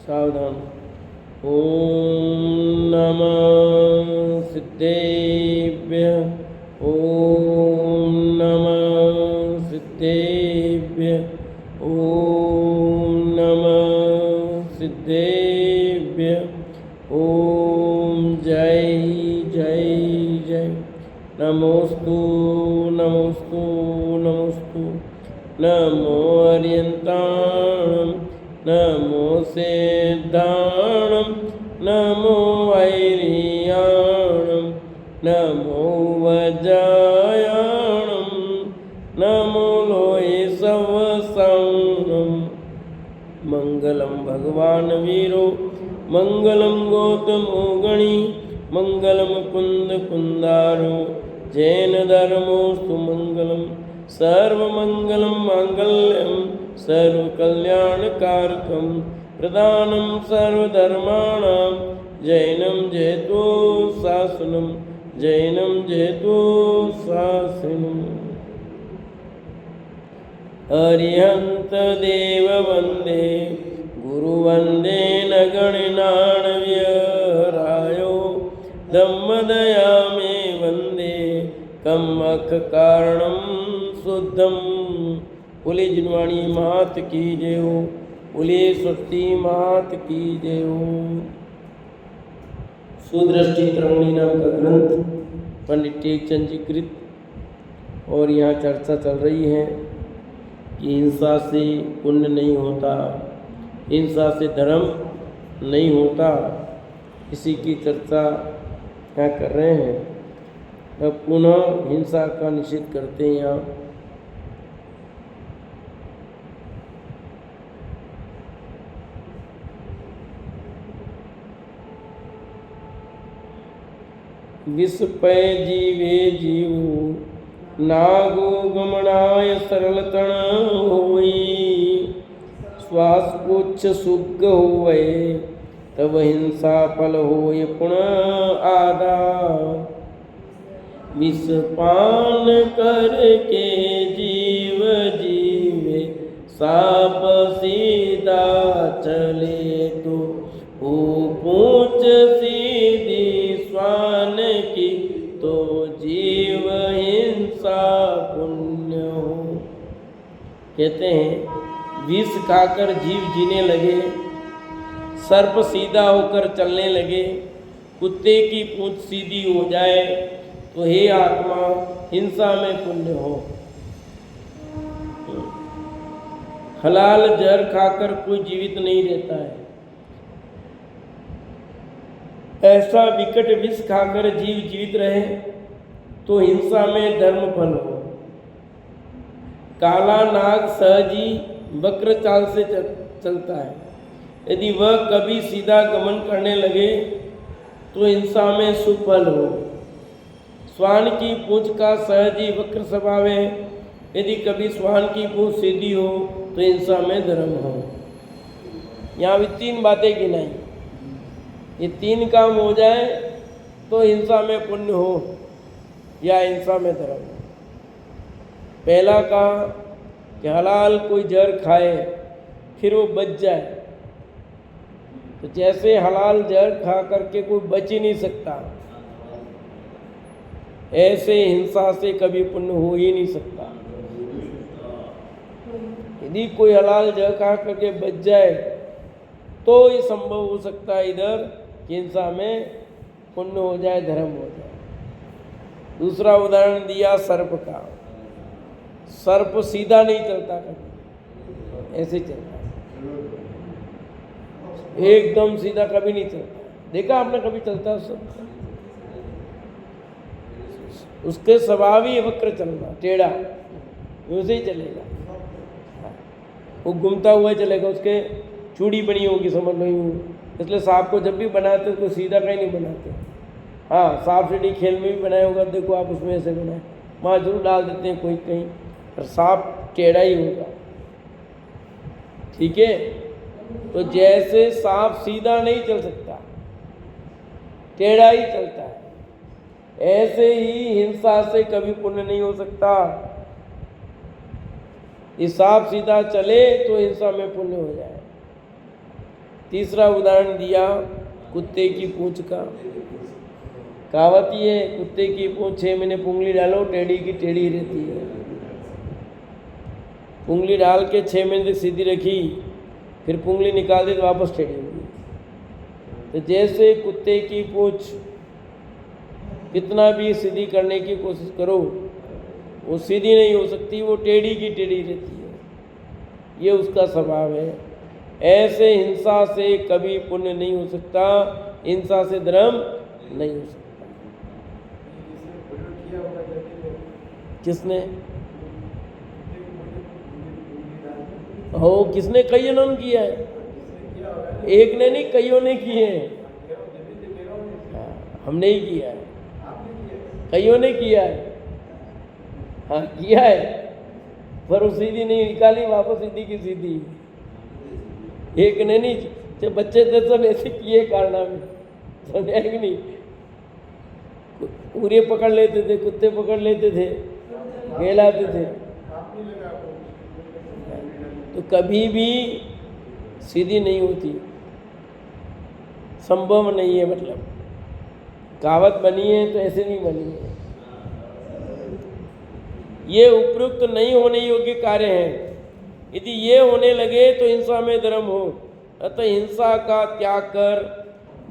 सावधान। ओम नमः सिद्धेभ्यः। ओम नमः सिद्धेभ्यः। ओम नमः सिद्धेभ्यः। ओम जय जय जय। नमोस्तु नमोस्तु नमोस्तु। नमो अर्यन्ताणं नमो सिद्धाणं नमो वैरियाणं नमो वज्रायाणं नमो लोये सवसाणं। मंगलम भगवान वीरो मंगलम गौतमो गणी मंगलम कुंद कुंदारो जैन धर्मोस्तु मंगलम सर्वमंगलम मांगल्यम सर्वकल्याणकारकम प्रदानं सर्वधर्माणां जैनं जयतु शासनं जैनं जयतु शासनम्। अरिहंत देव वंदे गुरु वंदे न गणनान्यरायो धम्मदया मे वंदे कम्मख कारणं शुद्धम। बोले जिनवाणी मात की जय हो। बोले स्वस्ति मात की जय हो। सुदृष्टि त्रवणी नाम का ग्रंथ पंडित टेकचंद जी कृत, और यहाँ चर्चा चल रही है कि हिंसा से पुण्य नहीं होता, हिंसा से धर्म नहीं होता। इसी की चर्चा यहाँ कर रहे हैं। अब पुनः हिंसा का निषेध करते हैं यहाँ। विष पै जीवे जीवो नागो गमनाय सरल तण होई श्वास पुच्छ सुग होए तब हिंसा फल होय पुण आदा। विष पान करके जीव जीवे साप सीधा चले तो हो पूछ सीधी स्वान की तो जीव हिंसा पुण्य हो। कहते हैं विष खाकर जीव जीने लगे, सर्प सीधा होकर चलने लगे, कुत्ते की पूंछ सीधी हो जाए तो हे आत्मा हिंसा में पुण्य हो। हलाल जहर खाकर कोई जीवित नहीं रहता है। ऐसा विकट विष खाकर जीव जीवित रहे तो हिंसा में धर्म फल हो। काला नाग सहजी वक्र चाल से चलता है। यदि वह कभी सीधा गमन करने लगे तो हिंसा में सुफल हो। श्वान की पूंछ का सहजी वक्र स्वभाव है। यदि कभी श्वान की पूंछ सीधी हो तो हिंसा में धर्म हो। यहाँ भी तीन बातें गिनाई। ये तीन काम हो जाए तो हिंसा में पुण्य हो या हिंसा में धर्म हो। पहला कहा कि हलाल कोई जहर खाए फिर वो बच जाए, तो जैसे हलाल जहर खा करके कोई बच ही नहीं सकता, ऐसे हिंसा से कभी पुण्य हो ही नहीं सकता। यदि कोई हलाल जहर खा करके बच जाए तो ये संभव हो सकता है इधर कि हिंसा में पुण्य हो जाए, धर्म हो जाए। दूसरा उदाहरण दिया सर्प का। सर्प सीधा नहीं चलता कभी, ऐसे चलता है, एकदम सीधा कभी नहीं चलता। देखा आपने कभी चलता सर्प? उसके स्वभाव ही वक्र चलना, टेढ़ा, वैसे ही चलेगा। वो घूमता हुआ चलेगा, उसके चूड़ी बनी होगी समझ लो यूँ। इसलिए सांप को जब भी बनाते तो सीधा कहीं नहीं बनाते। हाँ, सांप सीढ़ी खेल में भी बनाया होगा, देखो आप उसमें ऐसे बनाए, वहाँ जरूर डाल देते हैं कोई कहीं, पर सांप टेढ़ा ही होगा। ठीक है, तो जैसे सांप सीधा नहीं चल सकता, टेढ़ा ही चलता है, ऐसे ही हिंसा से कभी पुण्य नहीं हो सकता। ये सांप सीधा चले तो हिंसा में पुण्य हो जाए। तीसरा उदाहरण दिया कुत्ते की पूंछ का। कहावत ये है, कुत्ते की पूंछ 6 महीने पुंगली डालो टेढ़ी की टेढ़ी रहती है। पुंगली डाल के 6 महीने तक सीधी रखी, फिर पुंगली निकाल दी तो वापस टेढ़ी होगी। तो जैसे कुत्ते की पूंछ कितना भी सीधी करने की कोशिश करो वो सीधी नहीं हो सकती, वो टेढ़ी की टेढ़ी रहती है। ये उसका स्वभाव है। ऐसे हिंसा से कभी पुण्य नहीं हो सकता, हिंसा से धर्म नहीं हो सकता। किसने? हो किसने? कईयों ने किया है, एक ने नहीं कईयों ने किए हैं। हमने ही किया है, कईयों ने किया है। हाँ किया है, पर वो सीधी नहीं निकाली, वापस सीधी की सीधी। एक ने नहीं, जब बच्चे थे सब ऐसे किए कारना में, समझा कि नहीं? पूरे पकड़ लेते थे, कुत्ते पकड़ लेते थे, कहलाते थे। तो कभी भी सीधी नहीं होती, संभव नहीं है। मतलब कहावत बनी है तो ऐसे नहीं बनी है। ये उपयुक्त नहीं होने योग्य कार्य हैं। यदि ये होने लगे तो हिंसा में धर्म हो। अतः हिंसा का त्याग कर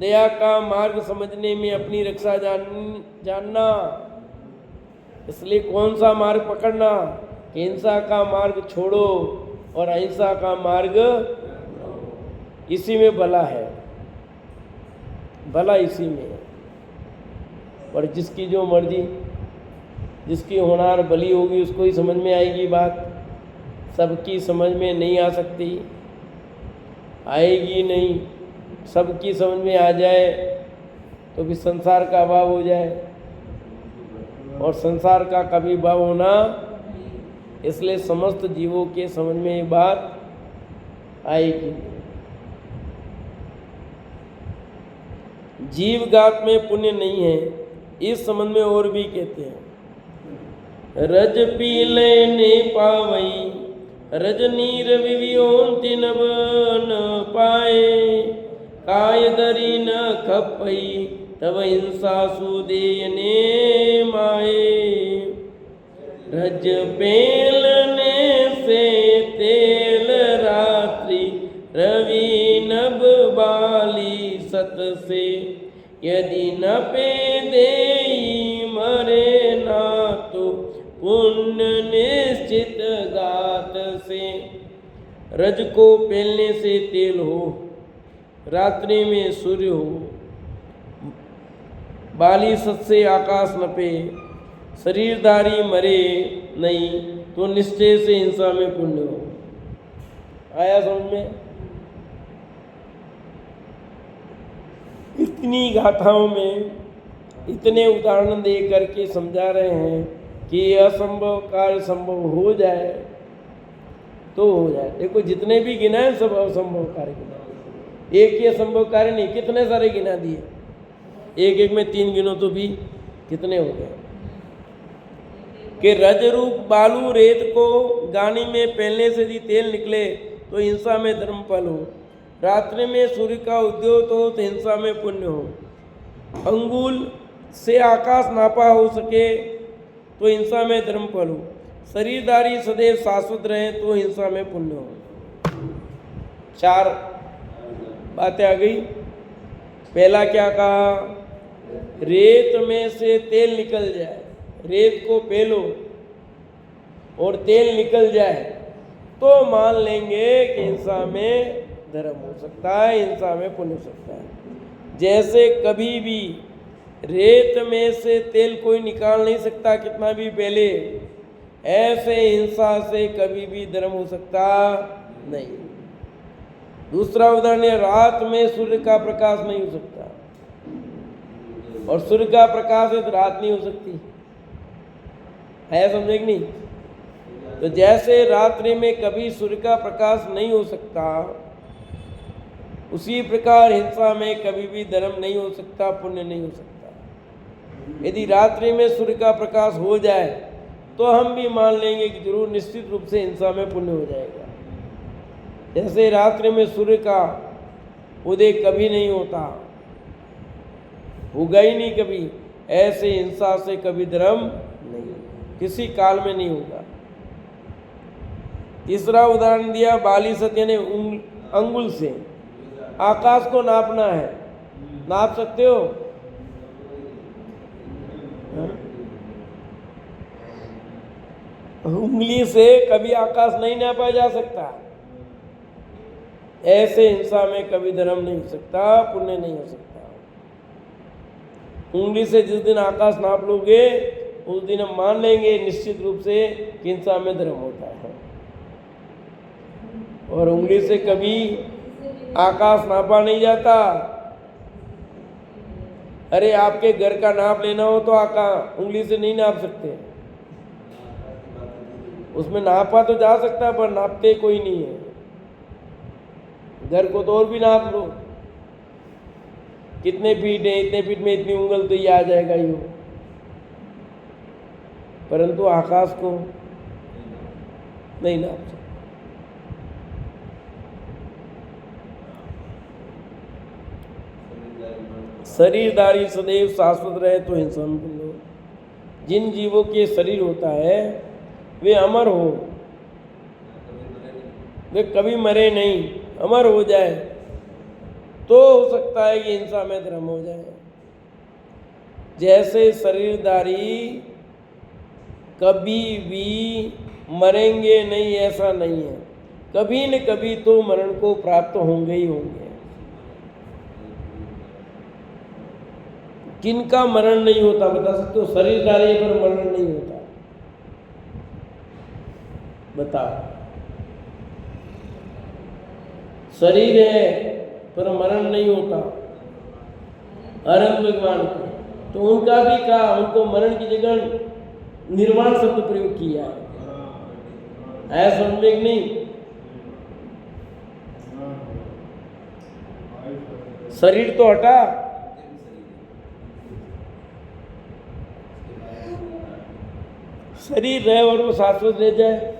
दया का मार्ग समझने में अपनी रक्षा जानना। इसलिए कौन सा मार्ग पकड़ना? हिंसा का मार्ग छोड़ो और अहिंसा का मार्ग, इसी में भला है, भला इसी में है। और जिसकी जो मर्जी, जिसकी होनार भली होगी उसको ही समझ में आएगी बात। सबकी समझ में नहीं आ सकती, आएगी नहीं। सबकी समझ में आ जाए तो फिर संसार का अभाव हो जाए, और संसार का कभी भाव होना। इसलिए समस्त जीवों के समझ में ये बात आएगी। जीवघात में पुण्य नहीं है, इस संबंध में और भी कहते हैं। रज पी लेने पावई रजनी रवियोंति नभ न पाए, काय दरी न खपई तब हिंसा सुदेयने माए। रज पेलने से तेल रात्रि रवि नभ बाली सत से, यदि न पे देई मरे ना तो पुण्य निश्चित गात से। रज को पेलने से तेल हो, रात्रि में सूर्य हो, बाली सत से आकाश नपे, शरीरधारी मरे नहीं तो निश्चय से हिंसा में पुण्य हो। आया समझ में? इतनी गाथाओं में इतने उदाहरण दे करके समझा रहे हैं कि असंभव कार्य संभव हो जाए तो हो जाए। देखो जितने भी गिना है सब असंभव कार्य गिना, एक ही असंभव कार्य नहीं, कितने सारे गिना दिए। एक एक में 3 गिनो तो भी कितने हो गए। कि रज रूप बालू रेत को गानी में पहनने से यदि तेल निकले तो हिंसा में धर्म फल हो। रात्रि में सूर्य का उद्योग हो तो हिंसा में पुण्य हो। अंगुल से आकाश नापा हो सके तो हिंसा में धर्म फल हो। शरीरधारी सदैव शाश्वत रहे तो हिंसा में पुण्य हो। 4 बातें आ गई। पहला क्या कहा? रेत में से तेल निकल जाए, रेत को पेलो और तेल निकल जाए तो मान लेंगे कि हिंसा में धर्म हो सकता है, हिंसा में पुण्य हो सकता है। जैसे कभी भी रेत में से तेल कोई निकाल नहीं सकता कितना भी पहले, ऐसे हिंसा से कभी भी धर्म हो सकता नहीं। दूसरा उदाहरण है, रात में सूर्य का प्रकाश नहीं हो सकता, और सूर्य का प्रकाश है तो रात नहीं हो सकती है, समझे कि नहीं? तो जैसे रात्रि में कभी सूर्य का प्रकाश नहीं हो सकता, उसी प्रकार हिंसा में कभी भी धर्म नहीं हो सकता, पुण्य नहीं हो सकता। यदि रात्रि में सूर्य का प्रकाश हो जाए तो हम भी मान लेंगे कि जरूर निश्चित रूप से हिंसा में पुण्य हो जाएगा। जैसे रात्रि में सूर्य का उदय कभी नहीं होता, होगा ही नहीं कभी। ऐसे हिंसा से कभी धर्म नहीं, किसी काल में नहीं होगा। तीसरा उदाहरण दिया, बाली सत्य ने अंगुल से आकाश को नापना है, नाप सकते हो? उंगली से कभी आकाश नहीं नापा जा सकता। ऐसे हिंसा में कभी धर्म नहीं हो सकता, पुण्य नहीं हो सकता। उंगली से जिस दिन आकाश नाप लोगे उस दिन हम मान लेंगे निश्चित रूप से कि हिंसा में धर्म होता है। और उंगली से कभी आकाश नापा नहीं जाता। अरे आपके घर का नाप लेना हो तो उंगली से नहीं नाप सकते, उसमें नापा तो जा सकता है पर नापते कोई नहीं है। घर को तो और भी नाप लो, कितने फीट है, इतने फीट में इतनी उंगल तो ये आ जाएगा यूं, परंतु आकाश को नहीं नाप सकते। शरीरधारी सदैव शाश्वत रहे तो हिंसा में लो। जिन जीवों के शरीर होता है वे अमर हो, वे कभी मरे नहीं, अमर हो जाए तो हो सकता है कि हिंसा में धर्म हो जाए। जैसे शरीरधारी कभी भी मरेंगे नहीं ऐसा नहीं है, कभी न कभी तो मरण को प्राप्त होंगे ही होंगे। किनका मरण नहीं होता बता सकते हो? शरीरधारी पर मरण नहीं होता, बताओ। शरीर है पर मरण नहीं होता, अनंत भगवान को, तो उनका भी कहा, उनको मरण की जगह निर्वाण शब्द प्रयोग किया है, संवेग नहीं। शरीर तो हटा, शरीर रहे और वो शाश्वत रह जाए,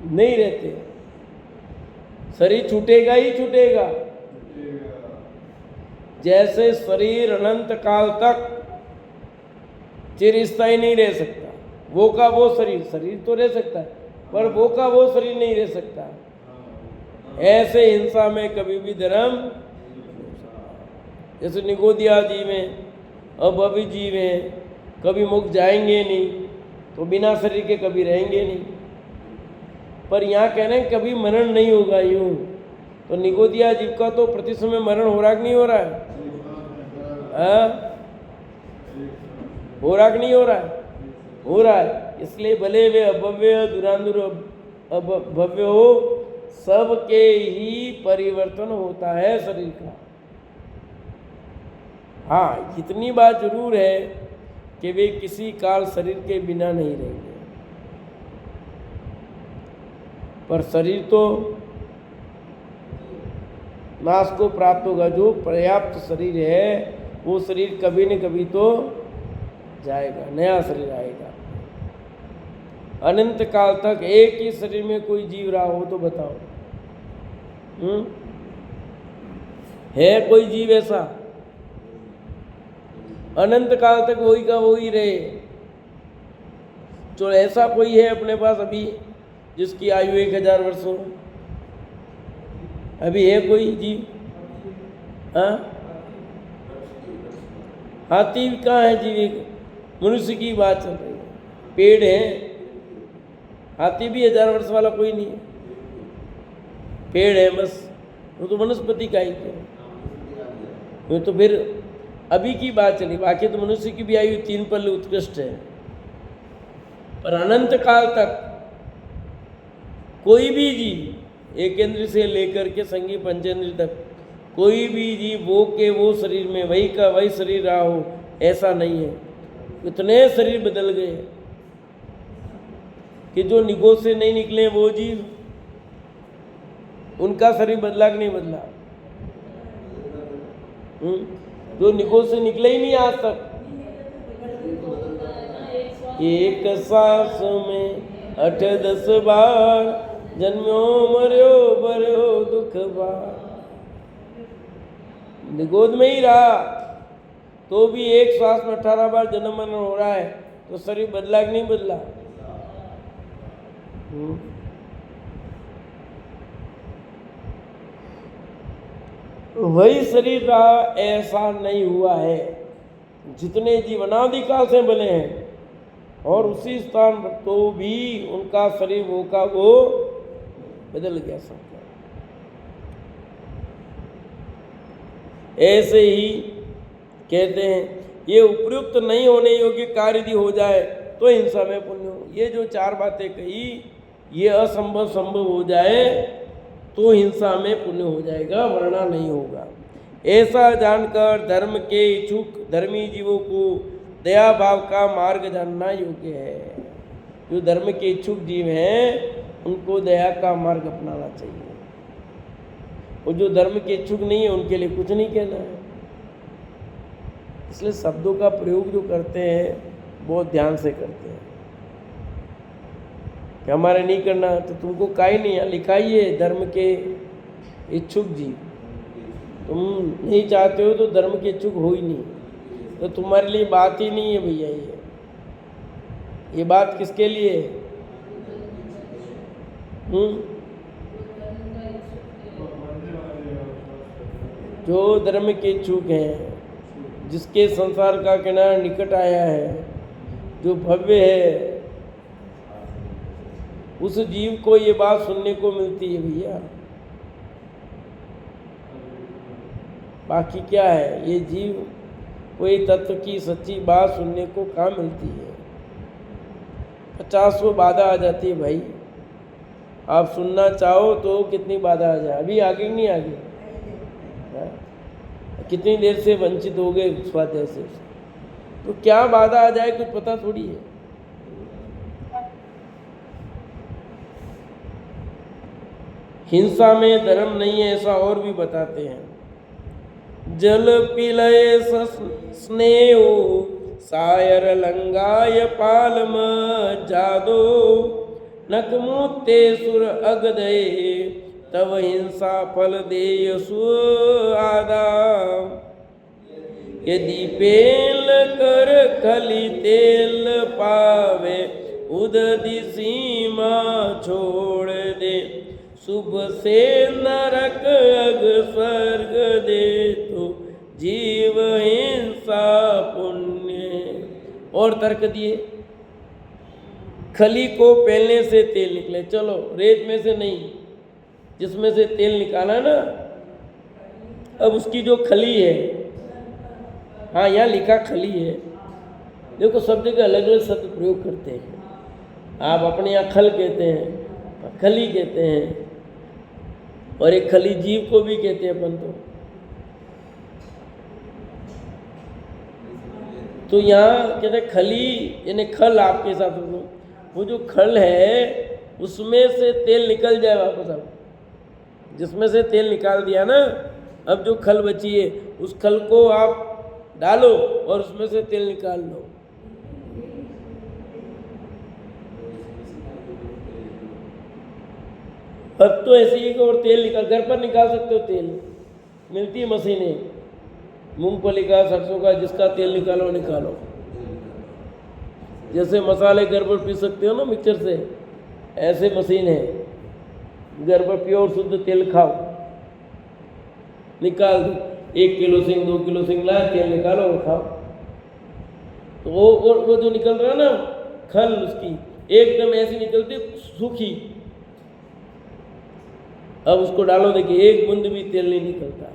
नहीं रहते। शरीर छूटेगा ही छूटेगा। जैसे शरीर अनंत काल तक चिरस्थायी नहीं रह सकता, वो का वो शरीर तो रह सकता है पर वो का वो शरीर नहीं रह सकता। ऐसे हिंसा में कभी भी धर्म, जैसे निगोदिया जीव में, अभवी जीव हैं, कभी मुक्त जाएंगे नहीं तो बिना शरीर के कभी रहेंगे नहीं। पर यहाँ कह रहे हैं कभी मरण नहीं होगा यूं, तो निगोदिया जीव का तो प्रति समय मरण हो रहा कि नहीं हो रहा है? हो रहा कि नहीं हो रहा है? हो रहा है। इसलिए भले वे अभव्य दुरांदुर अभव्य हो, सबके ही परिवर्तन होता है शरीर का। हाँ, इतनी बात जरूर है कि वे किसी काल शरीर के बिना नहीं रहेंगे, पर शरीर तो नाश को प्राप्त होगा। जो पर्याप्त शरीर है वो शरीर कभी न कभी तो जाएगा, नया शरीर आएगा। अनंत काल तक एक ही शरीर में कोई जीव रहा हो तो बताओ, है कोई जीव ऐसा? अनंत काल तक वही का वही रहे। तो ऐसा कोई है अपने पास अभी जिसकी आयु 1000 वर्ष हो? अभी है कोई जीव? हाँ, हाथी कहाँ है जीव? मनुष्य की बात चल रही है। पेड़ है, हाथी भी 1000 वर्ष वाला कोई नहीं है, पेड़ है बस, वो तो वनस्पति का ही है। वो तो फिर अभी की बात चली, बाकी तो मनुष्य की भी आयु 3 पल्ले उत्कृष्ट है। पर अनंत काल तक कोई भी जीव, एक इंद्र से लेकर के संगी पंचेंद्र तक, कोई भी जीव वो के वो शरीर में वही का वही शरीर रहा हो, ऐसा नहीं है। इतने शरीर बदल गए कि जो निगोद से नहीं निकले वो जीव, उनका शरीर बदला कि नहीं बदला? जो निगोद से निकले ही नहीं आज तक। एक सांस में 8-10 बार जन्म्यो मर्यो बर्यो दुख बार। गोद में ही रहा तो भी एक श्वास में 18 बार जन्म मरण हो रहा है, तो शरीर बदला कि नहीं बदला? वही शरीर रहा, ऐसा नहीं हुआ है। जितने जीव अनादि काल से बने हैं और उसी स्थान पर, तो भी उनका शरीर वो का वो बदल गया सकता। ऐसे ही कहते हैं ये उपयुक्त नहीं होने योग्य कार्य यदि हो जाए तो हिंसा में पुण्य हो। ये जो 4 बातें कही, ये असंभव संभव हो जाए तो हिंसा में पुण्य हो जाएगा, वरना नहीं होगा। ऐसा जानकर धर्म के इच्छुक धर्मी जीवों को दया भाव का मार्ग जानना योग्य है। जो धर्म के इच्छुक जीव हैं उनको दया का मार्ग अपनाना चाहिए, और जो धर्म के इच्छुक नहीं है उनके लिए कुछ नहीं कहना है। इसलिए शब्दों का प्रयोग जो करते हैं बहुत ध्यान से करते हैं कि हमारे नहीं करना, तो तुमको काहे नहीं है, लिखा ही है धर्म के इच्छुक जीव। तुम नहीं चाहते हो तो धर्म के इच्छुक हो ही नहीं, तो तुम्हारे लिए बात ही नहीं है भैया। ये बात किसके लिए है? जो धर्म के इच्छुक हैं, जिसके संसार का किनारा निकट आया है, जो भव्य है, उस जीव को ये बात सुनने को मिलती है भैया। बाकी क्या है, ये जीव कोई तत्व की सच्ची बात सुनने को कहाँ मिलती है। 50 बाधा आ जाती है भाई। आप सुनना चाहो तो कितनी बाधा आ जाए। अभी आगे नहीं आगे, कितनी देर से वंचित हो गए स्वाध्याय से, तो क्या बाधा आ जाए कुछ पता थोड़ी है। हिंसा में धर्म नहीं है, ऐसा और भी बताते हैं। जल पिलय स्नेहो सायर लंगाय पालम जादो नकमुत्ते सुर अगदये तव हिंसा फल देय सुआदा। यदि पेल कर खली तेल पावे उदधि सीमा छोड़ दे शुभ से नरक अग स्वर्ग दे तो जीव हिंसा पुण्य। और तर्क दिए, खली को पेलने से तेल निकले, चलो रेत में से नहीं, जिसमें से तेल निकाला ना, अब उसकी जो खली है, हाँ यहाँ लिखा खली है, देखो सब जगह अलग अलग शब्द प्रयोग करते हैं। आप अपने यहाँ खल कहते हैं, खली कहते हैं, और एक खली जीव को भी कहते हैं अपन तो यहाँ कहते हैं खली यानी खल। आपके साथ वो जो खल है उसमें से तेल निकल जाए वापस। अब जिसमें से तेल निकाल दिया ना, अब जो खल बची है उस खल को आप डालो और उसमें से तेल निकाल लो। अब तो ऐसे ही और तेल निकाल, घर पर निकाल सकते हो तेल, मिलती है मशीनें, मूंगफली का, सरसों का, जिसका तेल निकालो निकालो। जैसे मसाले घर पर पी सकते हो ना मिक्सर से, ऐसे मशीन है, घर पर प्योर शुद्ध तेल खाओ, निकाल दो। 1 किलो सिंह 2 किलो सिंह लाए, तेल निकालो और खाओ। तो वो जो निकल रहा है ना खल, उसकी एकदम ऐसी निकलती सूखी। अब उसको डालो, देखिए एक बूंद भी तेल नहीं निकलता।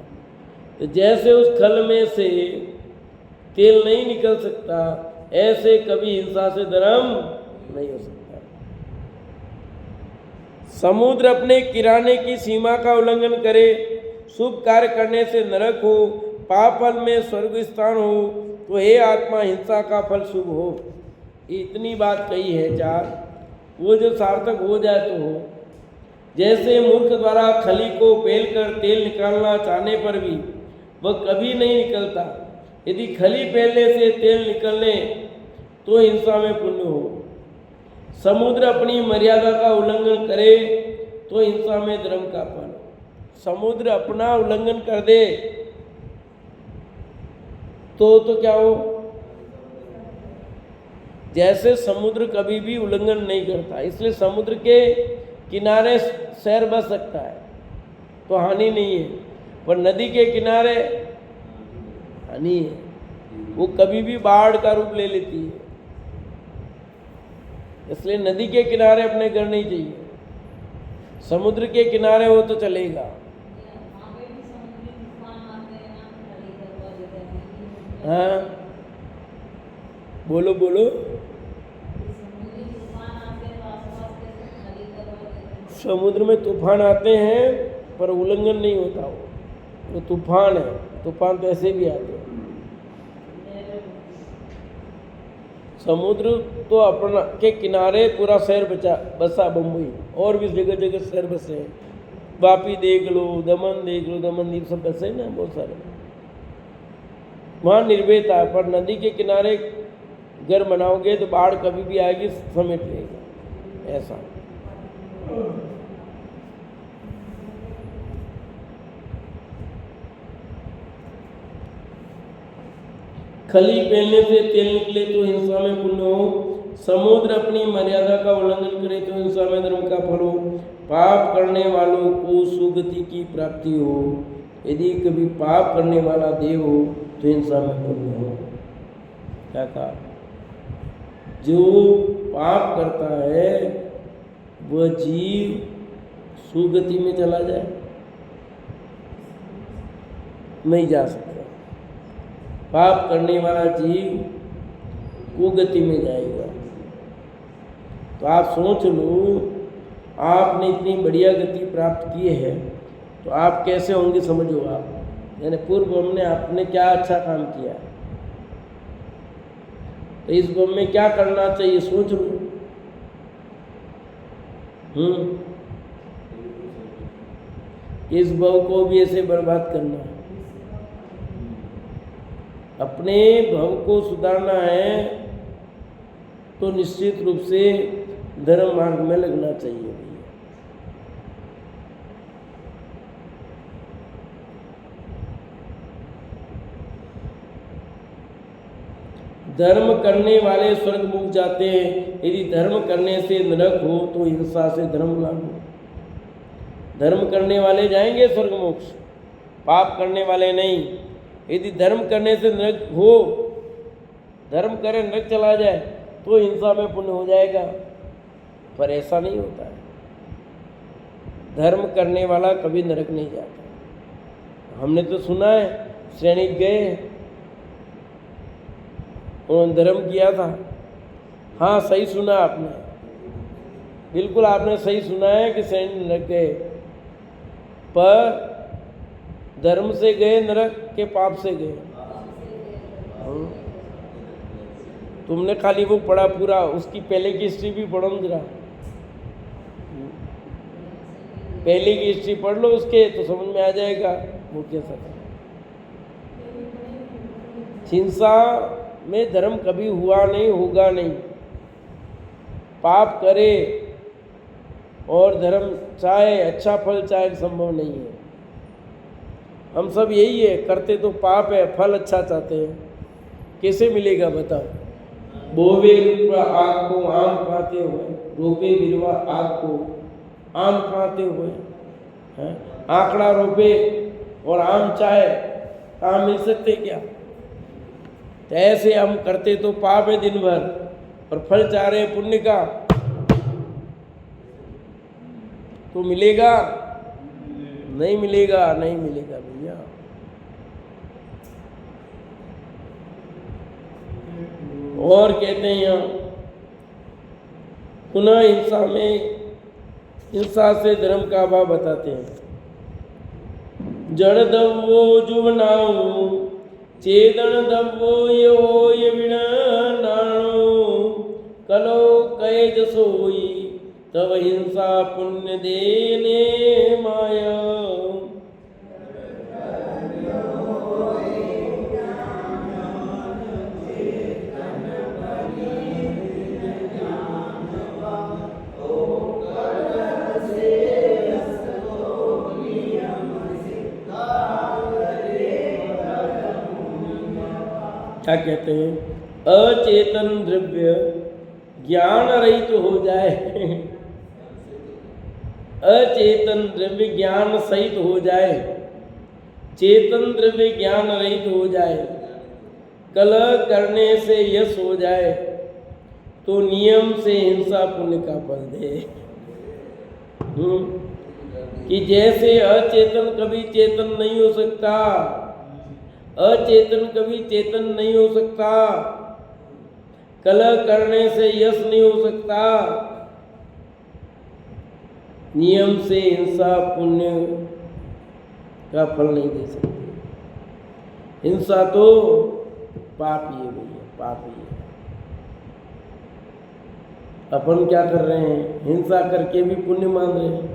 तो जैसे उस खल में से तेल नहीं निकल सकता, ऐसे कभी हिंसा से धर्म नहीं हो सकता। समुद्र अपने किराने की सीमा का उल्लंघन करे, शुभ कार्य करने से नरक हो, पाप फल में स्वर्ग स्थान हो, तो हे आत्मा हिंसा का फल शुभ हो। इतनी बात कही है 4, वो जो सार्थक हो जाए तो हो। जैसे मूर्ख द्वारा खली को पेल कर तेल निकालना चाहने पर भी वह कभी नहीं निकलता, यदि खली पेलने से तेल निकलने तो हिंसा में पुण्य हो। समुद्र अपनी मर्यादा का उल्लंघन करे तो हिंसा में धर्म का फल। समुद्र अपना उल्लंघन कर दे तो क्या हो? जैसे समुद्र कभी भी उल्लंघन नहीं करता, इसलिए समुद्र के किनारे शहर बस सकता है तो हानि नहीं है, पर नदी के किनारे हानि है, वो कभी भी बाढ़ का रूप ले लेती है। इसलिए नदी के किनारे अपने घर नहीं चाहिए, समुद्र के किनारे हो तो चलेगा। हाँ बोलो बोलो। समुद्र में तूफान आते हैं पर उल्लंघन नहीं होता, वो तूफान है, तूफान तो ऐसे भी आते हैं। समुद्र तो अपना के किनारे पूरा शहर बसा बम्बई, और भी जगह जगह शहर बसे हैं। वापी देख लो, दमन देख लो, दमन द्वीप सब बसे ना बहुत सारे, वहाँ निर्भयता है। पर नदी के किनारे घर बनाओगे तो बाढ़ कभी भी आएगी, समेट लेगा, ऐसा। खली पहनने से तेल निकले तो हिंसा में पुण्य हो, समुद्र अपनी मर्यादा का उल्लंघन करे तो हिंसा में धर्म का फल हो, पाप करने वालों को सुगति की प्राप्ति हो, यदि कभी पाप करने वाला देव हो तो हिंसा में पुण्य हो। क्या कहा? जो पाप करता है वह जीव सुगति में चला जाए, नहीं जा सकता। पाप करने वाला जीव कुगति में जाएगा। तो आप सोच लो, आपने इतनी बढ़िया गति प्राप्त की है तो आप कैसे होंगे, समझो आप। यानी पूर्व हमने आपने क्या अच्छा काम किया है, तो इस भव में क्या करना चाहिए सोच लो। इस भव को भी ऐसे बर्बाद करना है, अपने भव को सुधारना है तो निश्चित रूप से धर्म मार्ग में लगना चाहिए। धर्म करने वाले स्वर्ग मुख जाते हैं, यदि धर्म करने से नरक हो तो हिंसा से धर्म लागू। धर्म करने वाले जाएंगे स्वर्ग मोक्ष, पाप करने वाले नहीं। यदि धर्म करने से नरक हो, धर्म करे नरक चला जाए तो हिंसा में पुण्य हो जाएगा, पर ऐसा नहीं होता है। धर्म करने वाला कभी नरक नहीं जाता। हमने तो सुना है सैनिक गए, उन्होंने धर्म किया था। हाँ सही सुना आपने, बिल्कुल आपने सही सुना है कि सैनिक नरक गए, पर धर्म से गए नरक के पाप से गए? तुमने खाली वो पढ़ा पूरा, उसकी पहले की हिस्ट्री भी पढ़ो जरा, पहले की हिस्ट्री पढ़ लो उसके, तो समझ में आ जाएगा वो कैसा था। हिंसा में धर्म कभी हुआ नहीं, होगा नहीं। पाप करे और धर्म चाहे, अच्छा फल चाहे, संभव नहीं है। हम सब यही है, करते तो पाप है, फल अच्छा चाहते हैं, कैसे मिलेगा बताओ। बोवे आग को आम खाते हुए, रोपे बिरवा आग को आम खाते हुए, आंकड़ा रोपे और आम चाहे, आम मिल सकते क्या? तो ऐसे हम करते तो पाप है दिन भर, और फल चाह रहे पुण्य का, तो मिलेगा? नहीं मिलेगा, नहीं मिलेगा भैया। और कहते हैं यहाँ पुनः हिंसा से धर्म का अभाव बताते हैं। जड़ दवो जुवनाऊ चेदन दवो ये विण नाणो कलो कहे जसोई तब हिंसा पुण्य देने माया। क्या कहते हैं, अचेतन द्रव्य ज्ञान रहित हो जाए अचेतन द्रव्य ज्ञान सहित हो जाए, चेतन द्रव्य ज्ञान रहित हो जाए, कलह करने से यश हो जाए, तो नियम से हिंसा पुण्य का फल दे। कि जैसे अचेतन कभी चेतन नहीं हो सकता, अचेतन कभी चेतन नहीं हो सकता, कलह करने से यश नहीं हो सकता, नियम से हिंसा पुण्य का फल नहीं दे सकती। हिंसा तो पाप ही है भैया, पाप ही है। अपन क्या कर रहे हैं, हिंसा करके भी पुण्य मान रहे हैं,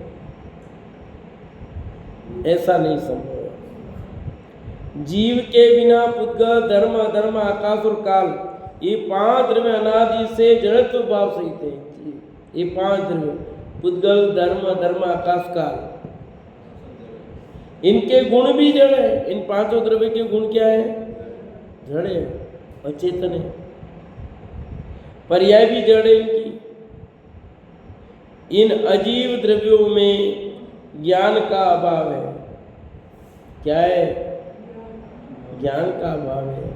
ऐसा नहीं संभव है। जीव के बिना पुद्गल धर्म अधर्म आकाश और काल, ये 5 द्रव्य अनादि से जड़त्व भाव सहित है। ये 5 द्रव्य पुद्गल धर्म अधर्म आकाश काल, इनके गुण भी जड़ है। इन 5 द्रव्य के गुण क्या है, जड़ है, अचेतन है, पर्याय भी जड़ है इनकी। इन अजीव द्रव्यों में ज्ञान का अभाव है। क्या है, ज्ञान का अभाव है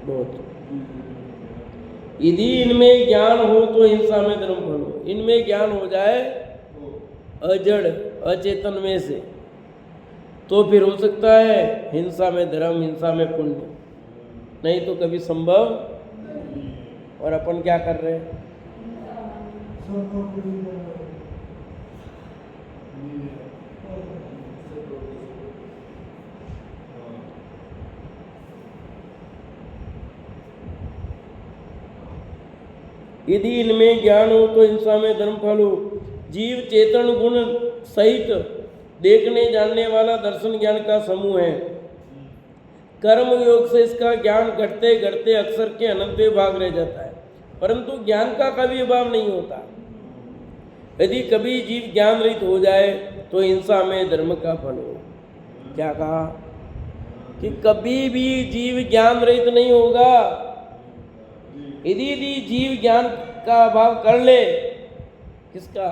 बहुत। यदि इनमें ज्ञान हो तो हिंसा में धर्म फल हो। इनमें ज्ञान हो जाए अजड़ अचेतन में से, तो फिर हो सकता है हिंसा में धर्म, हिंसा में पुण्य, नहीं तो कभी संभव। और अपन क्या कर रहे हैं, यदि इनमें ज्ञान हो तो हिंसा में धर्म फल हो। जीव चेतन गुण सहित देखने जानने वाला दर्शन ज्ञान का समूह है। कर्म योग से इसका ज्ञान घटते घटते अक्सर के अनंत भाग रह जाता है, परंतु ज्ञान का कभी अभाव नहीं होता। यदि कभी जीव ज्ञान रहित हो जाए तो हिंसा में धर्म का फल हो। क्या कहा कि कभी भी जीव ज्ञान रहित नहीं होगा। यदि जीव ज्ञान का अभाव कर ले, किसका,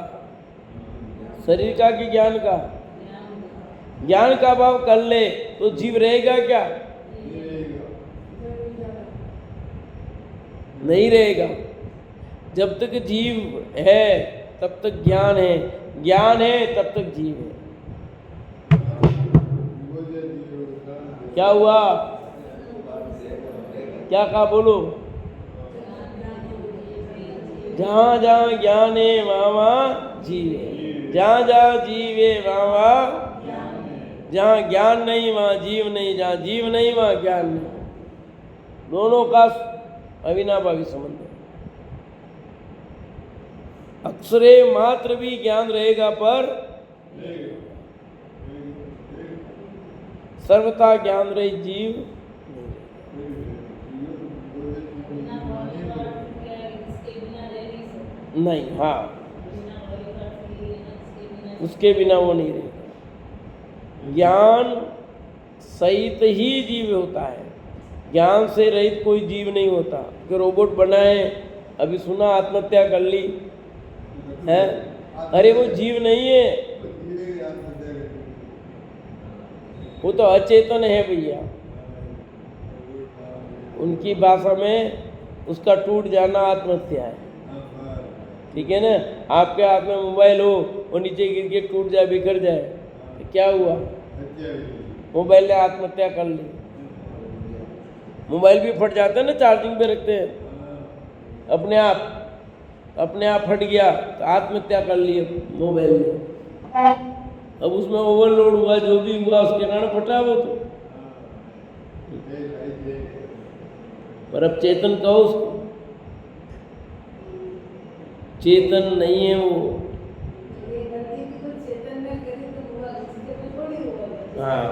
शरीर का कि ज्ञान का, ज्ञान का अभाव कर ले तो जीव रहेगा क्या, नहीं रहेगा। जब तक जीव है तब तक ज्ञान है, ज्ञान है तब तक जीव है। क्या हुआ, क्या कहा, बोलो। जहाँ जहाँ ज्ञान है वहाँ वहाँ जीव है, जहाँ जहाँ जीव है वहाँ वहाँ, जहाँ ज्ञान नहीं वहाँ जीव नहीं, जहाँ जीव नहीं वहाँ ज्ञान नहीं। दोनों का अविनाभावी संबंध है। अक्षरे मात्र भी ज्ञान रहेगा, पर सर्वथा ज्ञान रहित जीव नहीं। हाँ, उसके बिना वो नहीं रहेगा। ज्ञान सहित ही जीव होता है, ज्ञान से रहित कोई जीव नहीं होता। कि रोबोट बनाए, अभी सुना आत्महत्या कर ली है, अरे वो जीव नहीं है, वो तो अचेतन है भैया। उनकी भाषा में उसका टूट जाना आत्महत्या है। ठीक है ना, आपके हाथ में मोबाइल हो और नीचे गिर के टूट जाए, बिखर जाए, तो क्या हुआ, मोबाइल ने आत्महत्या कर ली। मोबाइल भी फट जाता है ना, चार्जिंग पे रखते हैं, अपने आप फट गया तो आत्महत्या कर ली मोबाइल ने। अब उसमें ओवरलोड हुआ, जो भी हुआ उसके कारण फटा वो तो। पर अब चेतन कहो उसको, चेतन नहीं है वो। हाँ,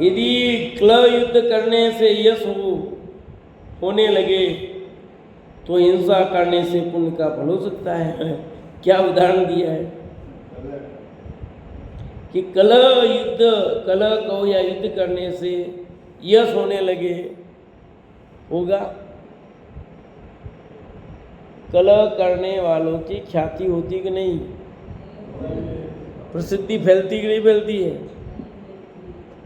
यदि क्ल युद्ध करने से यश होने लगे तो हिंसा करने से पुण्य का फल हो सकता है। क्या उदाहरण दिया है कि कलह कहो या युद्ध करने से यश होने लगे, होगा। कलह करने वालों की ख्याति होती कि नहीं, प्रसिद्धि फैलती कि नहीं फैलती है।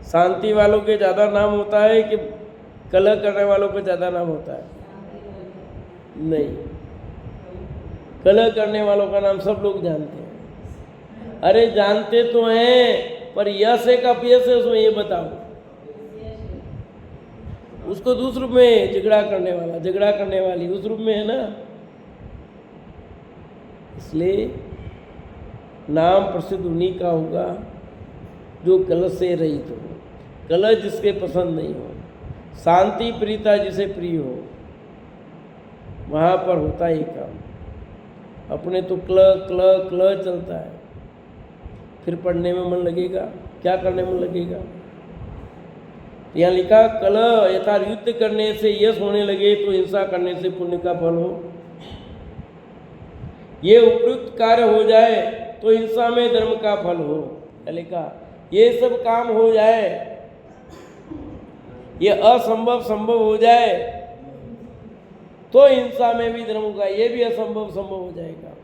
शांति वालों के ज़्यादा नाम होता है कि कलह करने वालों पे ज़्यादा नाम होता है? नहीं, कलह करने वालों का नाम सब लोग जानते हैं। अरे जानते तो हैं, पर यश है का अपयश है उसमें ये बताओ। उसको दूसरे रूप में झगड़ा करने वाला, झगड़ा करने वाली उस रूप में है ना। इसलिए नाम प्रसिद्ध उन्हीं का होगा जो कलह से रहित हो, कलह जिसके पसंद नहीं हो, शांति प्रीता जिसे प्रिय हो, वहाँ पर होता ही काम। अपने तो क्ल क्ल क्ल चलता है, फिर पढ़ने में मन लगेगा, क्या करने में लगेगा। यहाँ लिखा कलह यथा युद्ध करने से यश होने लगे तो हिंसा करने से पुण्य का फल हो। ये उपयुक्त कार्य हो जाए तो हिंसा में धर्म का फल हो। लिखा ये सब काम हो जाए, ये असंभव संभव हो जाए तो हिंसा में भी धर्म होगा, ये भी असंभव संभव हो जाएगा।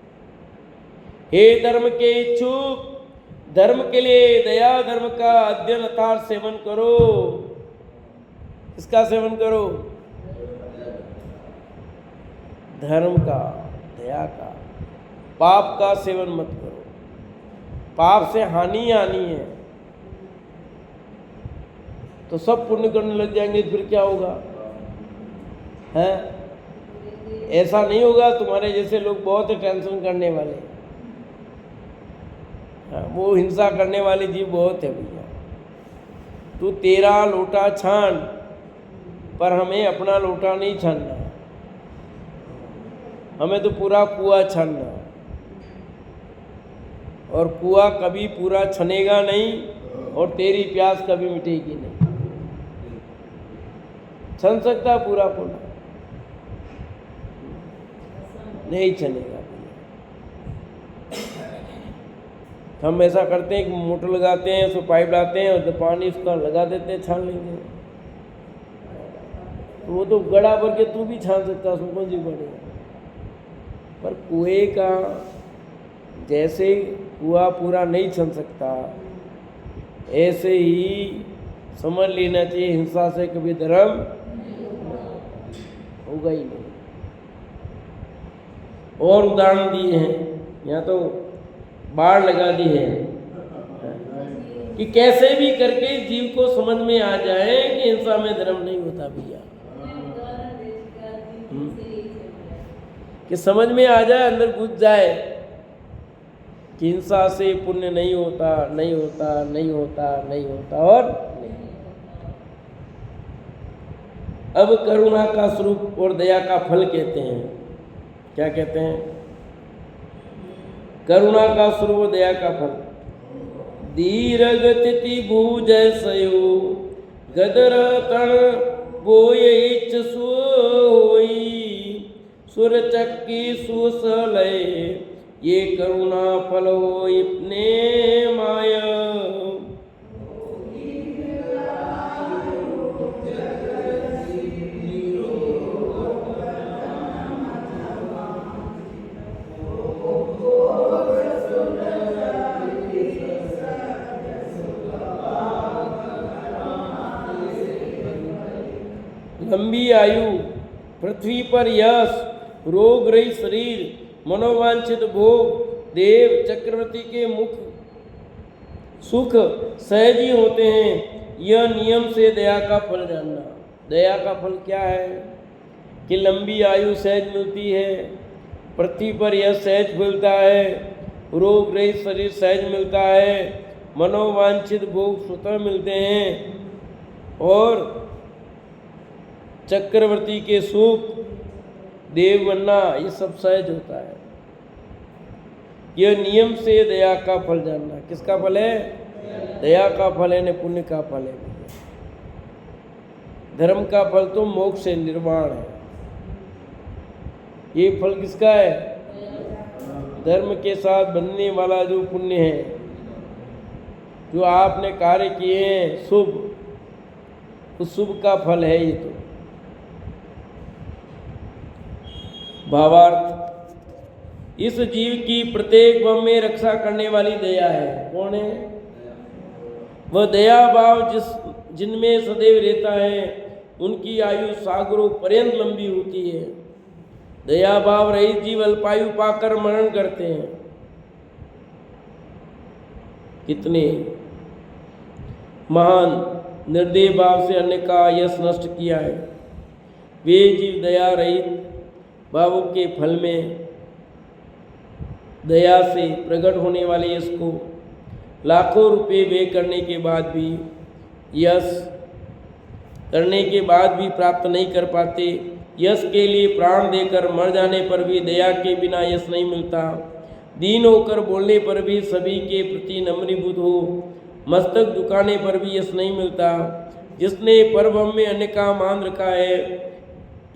हे धर्म के इच्छुक, धर्म के लिए दया धर्म का अध्ययन अर्थात सेवन करो। इसका सेवन करो, धर्म का, दया का। पाप का सेवन मत करो, पाप से हानि आनी है। तो सब पुण्य करने लग जाएंगे, फिर क्या होगा? है ऐसा नहीं होगा। तुम्हारे जैसे लोग बहुत टेंशन करने वाले, वो हिंसा करने वाले जीव बहुत है भैया। तू तेरा लोटा छान, पर हमें अपना लोटा नहीं छानना, हमें तो पूरा कुआं छानना है। और कुआं कभी पूरा छनेगा नहीं, और तेरी प्यास कभी मिटेगी नहीं। छन सकता पूरा पूरा नहीं छनेगा। हम ऐसा करते हैं कि मोटर लगाते हैं, उसको पाइप लाते हैं और तो पानी उसका लगा देते हैं, छान लेंगे। तो वो तो गड़ा भर के तू भी छान सकता, उसमें कौन सी बड़ी। पर कुएं का जैसे कुआं पूरा नहीं छन सकता, ऐसे ही समझ लेना चाहिए हिंसा से कभी धर्म होगा ही नहीं। और उदाहरण दिए हैं, यहाँ तो बाढ़ लगा दी है कि कैसे भी करके जीव को समझ में आ जाए कि हिंसा में धर्म नहीं होता भैया। कि समझ में आ जाए, अंदर घुस जाए कि हिंसा से पुण्य नहीं होता, नहीं होता, नहीं होता, नहीं होता और नहीं। अब करुणा का स्वरूप और दया का फल कहते हैं। क्या कहते हैं? करुणा का स्वरूप, दया का फल। दीर्घति भूज सयो गदर तण गोय इच्छ सोई सुर चक्की सुसलय ये करुणा फल हो इपने माया। लंबी आयु, पृथ्वी पर यश, रोग रहित शरीर, मनोवांछित भोग, देव चक्रवर्ती के मुख सुख सहज ही होते हैं। यह नियम से दया का फल जानना। दया का फल क्या है? कि लंबी आयु सहज मिलती है, पृथ्वी पर यश सहज मिलता है, रोग रहित शरीर सहज मिलता है, मनोवांछित भोग स्वतः मिलते हैं, और चक्रवर्ती के सुख, देव बनना, ये सब सहज होता है। यह नियम से दया का फल जानना। किसका फल है? दया का फल है, न पुण्य का फल है। धर्म का फल तो मोक्ष से निर्वाण है। ये फल किसका है? धर्म के साथ बनने वाला जो पुण्य है, जो आपने कार्य किए हैं शुभ, उस शुभ का फल है ये तो। भावार्थ, इस जीव की प्रत्येक भव में रक्षा करने वाली दया है। कौन है? वह दया भाव जिनमें सदैव रहता है उनकी आयु सागरों पर्यंत लंबी होती है। दया भाव रहित जीव अल्पायु पाकर मरण करते हैं। कितने महान निर्दय भाव से अन्य का यश नष्ट किया है। वे जीव दया रहित भावों के फल में दया से प्रकट होने वाले यश को लाखों रुपए व्यय करने के बाद भी प्राप्त नहीं कर पाते। यश के लिए प्राण देकर मर जाने पर भी दया के बिना यश नहीं मिलता। दीन होकर बोलने पर भी सभी के प्रति नम्रीभूत हो मस्तक झुकाने पर भी यश नहीं मिलता। जिसने परब्रह्म में अन्य का मान रखा है,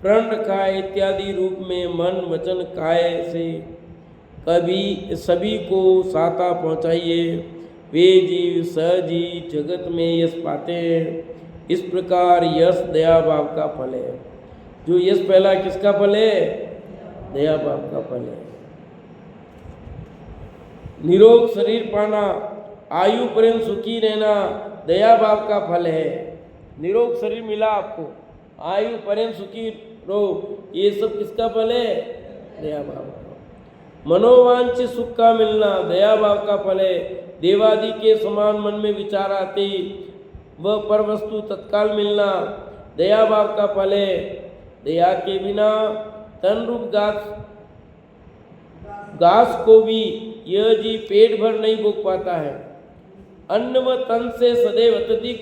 प्रण रखा है इत्यादि रूप में मन वचन काय से कभी सभी को साता पहुँचाइए, वे जीव सहज ही जगत में यश पाते हैं। इस प्रकार यश दया भाव का फल है। जो यश पहला किसका फल है? दया भाव का फल है। निरोग शरीर पाना, आयु पर्यंत सुखी रहना दया भाव का फल है। निरोग शरीर मिला आपको, आयु पर्यंत सुखी रहो, ये सब किसका फल है? दया भाव का। मनोवांछित सुख का मिलना दया भाव का फल है। देवादि के समान मन में विचार आते वह पर वस्तु तत्काल मिलना दया भाव का फल है। दया के बिना तन रूप घास को भी यह जीव पेट भर नहीं भोग पाता है। अन्न व तन से सदैव अत्यधिक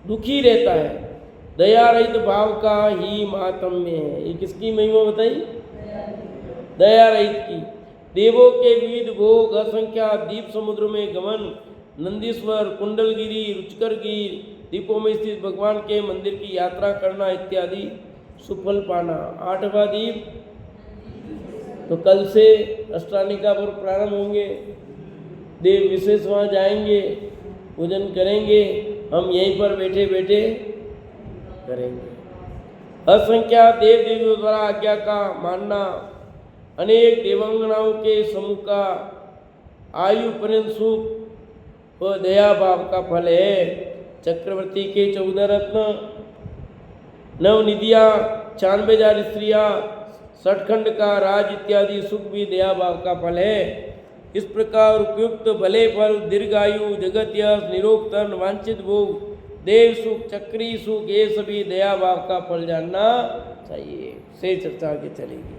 दुखी रहता है। दया रहित भाव का ही महात्म्य है। ये किसकी महिमा बताई? दया रहित की। देवों के विविध भोग, असंख्या दीप समुद्र में गमन, नंदीश्वर, कुंडलगिरी, रुचकरगिरी, दीपों में स्थित भगवान के मंदिर की यात्रा करना इत्यादि सुफल पाना। 8वां दीप तो कल से अष्टानिका पर प्रारंभ होंगे। देव विशेष वहाँ जाएंगे, पूजन करेंगे, हम यहीं पर बैठे बैठे करेंगे। असंख्या देव देवियों द्वारा आज्ञा का मानना, अनेक देवांगनाओं के समूह का आयु पर्यंत सुख व दया भाव का फल है। चक्रवर्ती के 14 रत्न, 9 निधियाँ, 96,000 स्त्रियाँ, 60 खंड का राज इत्यादि सुख भी दया भाव का फल है। इस प्रकार उपयुक्त भले फल, दीर्घायु, जगत यश, निरोग तन, वांछित भोग, देव सुख, चक्री सुख, ये सभी दया भाव का फल जानना चाहिए। से चर्चा आगे चलेगी।